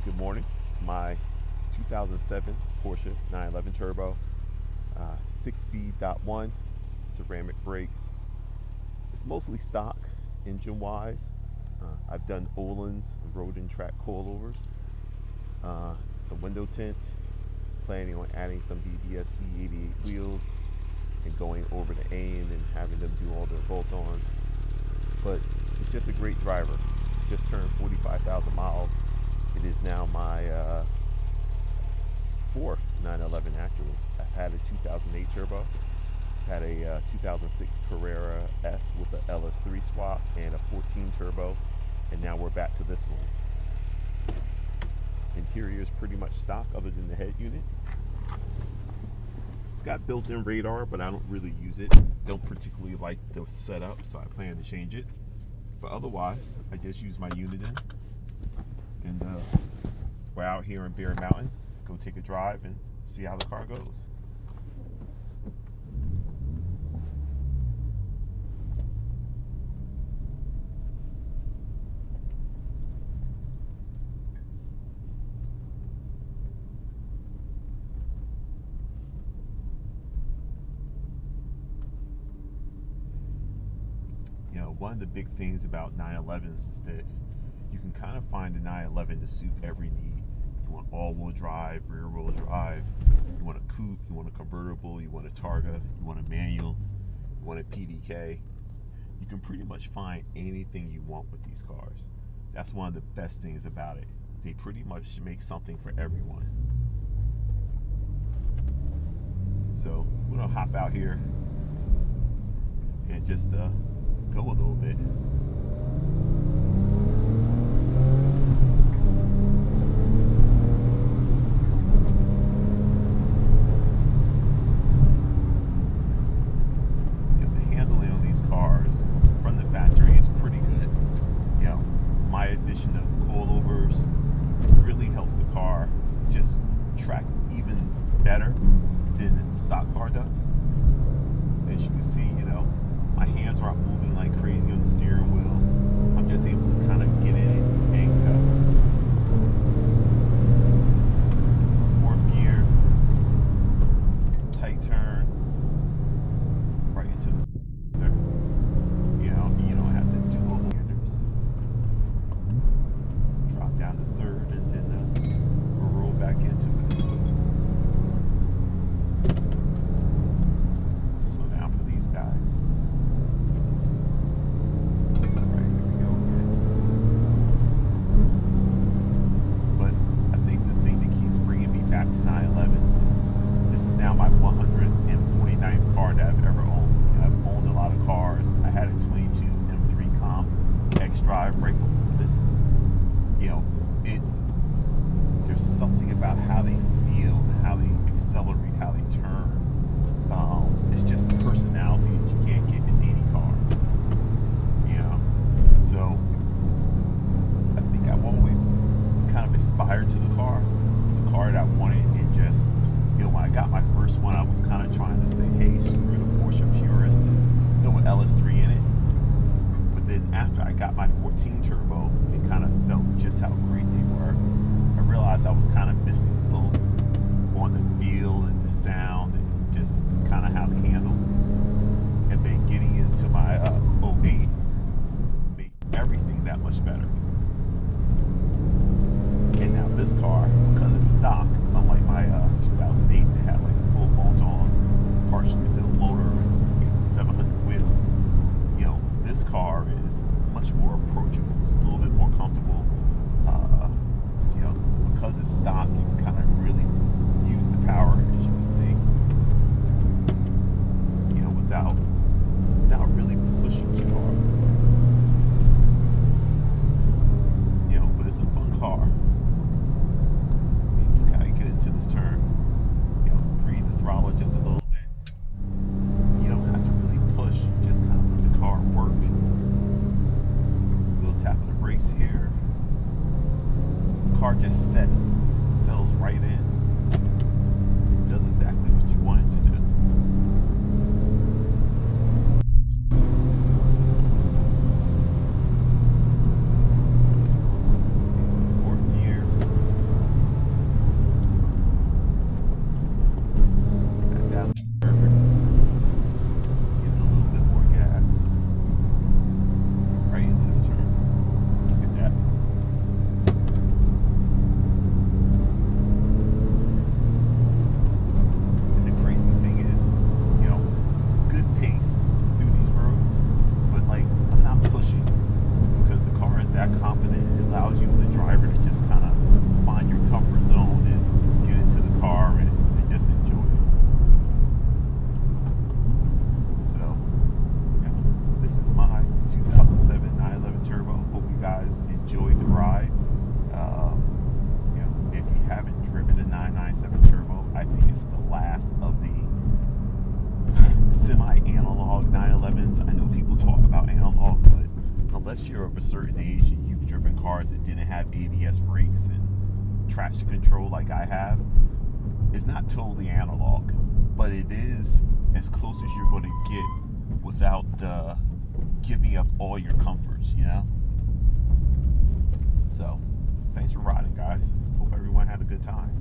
Good morning. It's my 2007 Porsche 911 Turbo, 6-speed .1, ceramic brakes. It's mostly stock engine-wise. I've done Öhlins road and track coilovers, some window tint, planning on adding some BBS E88 wheels and going over to AIM and having them do all their bolt-ons. But it's just a great driver. Just turned 45,000 miles. It is now my fourth 911 actually. I've had a 2008 Turbo, had a 2006 Carrera S with a LS3 swap and a 14 Turbo, and now we're back to this one. Interior is pretty much stock other than the head unit. It's got built-in radar, but I don't really use it. Don't particularly like the setup, so I plan to change it. But otherwise, I just use my unit in. And we're out here in Bear Mountain. Go take a drive and see how the car goes. You know, one of the big things about 911s is that you can kind of find a 911 to suit every need. You want all-wheel drive, rear-wheel drive, you want a coupe, you want a convertible, you want a Targa, you want a manual, you want a PDK. You can pretty much find anything you want with these cars. That's one of the best things about it. They pretty much make something for everyone. So we're gonna hop out here and just go a little bit. Addition of the coilovers really helps the car just track even better than the stock car does. As you can see, you know, my hands aren't moving like crazy on the steering wheel. I'm just able to kind of get in it and go. Fourth gear, tight turn, right into the center. You know, you don't have to do a whole down to third, and then we'll roll back into it. Slow down for these guys. Right, here we go again. But I think the thing that keeps bringing me back to 911s, this is now my 149th car that I've ever owned. You know, I've owned a lot of cars. I had a 22 M3 Comp X-Drive right before this. You know, there's something about how they feel, how they accelerate, how they turn. It's just personality that you can't get in any car. You know, so I think I've always kind of aspired to the car. It's a car that I wanted, and just, you know, when I got my first one, I was kind of trying to say, hey, screw the Porsche purist and throw an LS3 in it. But then after I got my 14 Turbo and kind of felt just how great they were, I realized I was kind of missing a little on the feel and the sound and just kind of how they handle. And then getting into my 08 made everything that much better. And now this car, because it's stock, unlike my 2008 that had like full bolt-ons, partially built motor, and 700 wheel, you know, this car is much more approachable. It's a little bit more comfortable. You know, because it's stock, you can kind of really use the power, as you can see. You know, without really pushing too hard. You know, but it's a fun car. I mean, look how you get into this turn. You know, breathe the throttle just a little bit. You don't have to really push. You just kind of let the car work. Little tap of the brakes here. Car just settles right in. It does exactly what you want it to do. Fourth gear. certain age and you've driven cars that didn't have ABS brakes and traction control like I have, it's not totally analog, but it is as close as you're going to get without giving up all your comforts, you know? So, thanks for riding, guys. Hope everyone had a good time.